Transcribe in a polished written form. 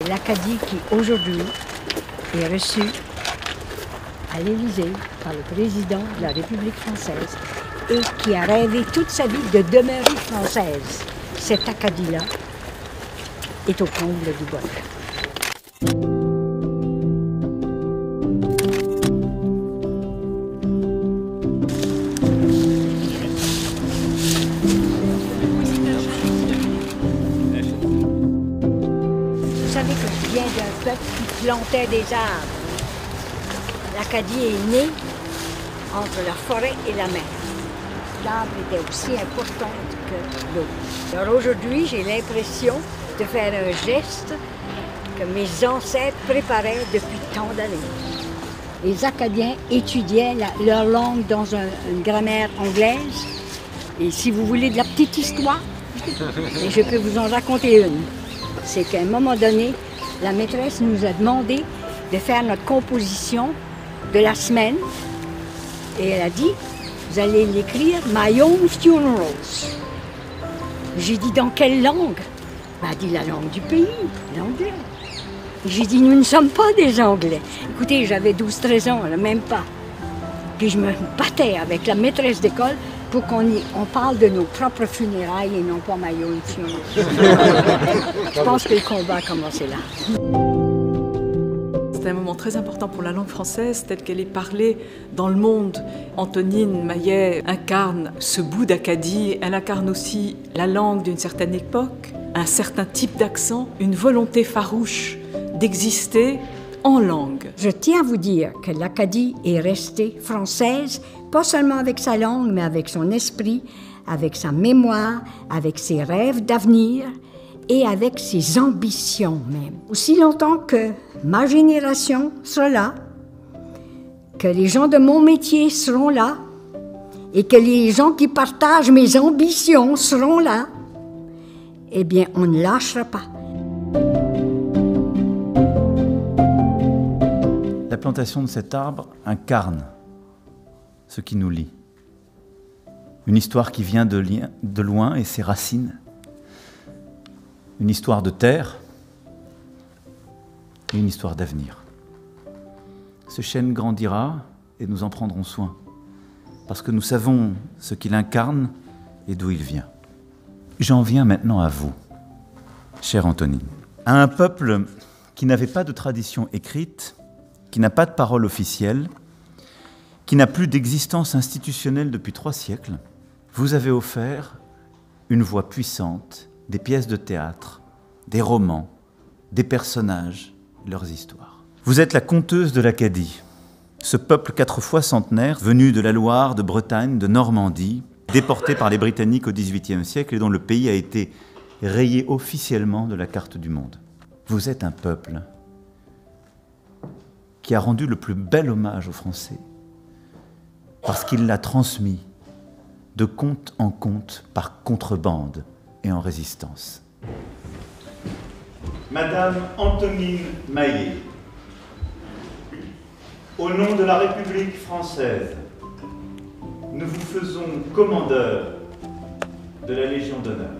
l'Acadie qui aujourd'hui est reçue à l'Élysée par le président de la République française et qui a rêvé toute sa vie de demeurer française. Cette Acadie-là est au comble du bonheur. Vous savez que je viens d'un peuple qui plantait des arbres. L'Acadie est née entre la forêt et la mer. L'arbre était aussi important que l'eau. Alors aujourd'hui, j'ai l'impression de faire un geste que mes ancêtres préparaient depuis tant d'années. Les Acadiens étudiaient leur langue dans une grammaire anglaise. Et si vous voulez de la petite histoire, et je peux vous en raconter une. C'est qu'à un moment donné, la maîtresse nous a demandé de faire notre composition de la semaine. Et elle a dit, vous allez l'écrire « My Own Funerals ». J'ai dit, dans quelle langue? Elle a dit, la langue du pays, l'anglais. J'ai dit, nous ne sommes pas des Anglais. Écoutez, j'avais 12-13 ans, même pas. Puis je me battais avec la maîtresse d'école pour qu'on parle de nos propres funérailles et non pas « My Own Funerals ». Je pense que le combat a commencé là. C'est un moment très important pour la langue française telle qu'elle est parlée dans le monde. Antonine Maillet incarne ce bout d'Acadie, elle incarne aussi la langue d'une certaine époque, un certain type d'accent, une volonté farouche d'exister en langue. Je tiens à vous dire que l'Acadie est restée française, pas seulement avec sa langue, mais avec son esprit, avec sa mémoire, avec ses rêves d'avenir, et avec ses ambitions même. Aussi longtemps que ma génération sera là, que les gens de mon métier seront là, et que les gens qui partagent mes ambitions seront là, eh bien, on ne lâchera pas. La plantation de cet arbre incarne ce qui nous lie. Une histoire qui vient de loin et ses racines. Une histoire de terre et une histoire d'avenir. Ce chêne grandira et nous en prendrons soin, parce que nous savons ce qu'il incarne et d'où il vient. J'en viens maintenant à vous, chère Antonine, à un peuple qui n'avait pas de tradition écrite, qui n'a pas de parole officielle, qui n'a plus d'existence institutionnelle depuis 3 siècles. Vous avez offert une voix puissante, des pièces de théâtre, des romans, des personnages, leurs histoires. Vous êtes la conteuse de l'Acadie, ce peuple 4 fois centenaire, venu de la Loire, de Bretagne, de Normandie, déporté par les Britanniques au XVIIIe siècle et dont le pays a été rayé officiellement de la carte du monde. Vous êtes un peuple qui a rendu le plus bel hommage aux Français, parce qu'il l'a transmis de conte en conte par contrebande et en résistance. Madame Antonine Maillet, au nom de la République française, nous vous faisons commandeur de la Légion d'honneur.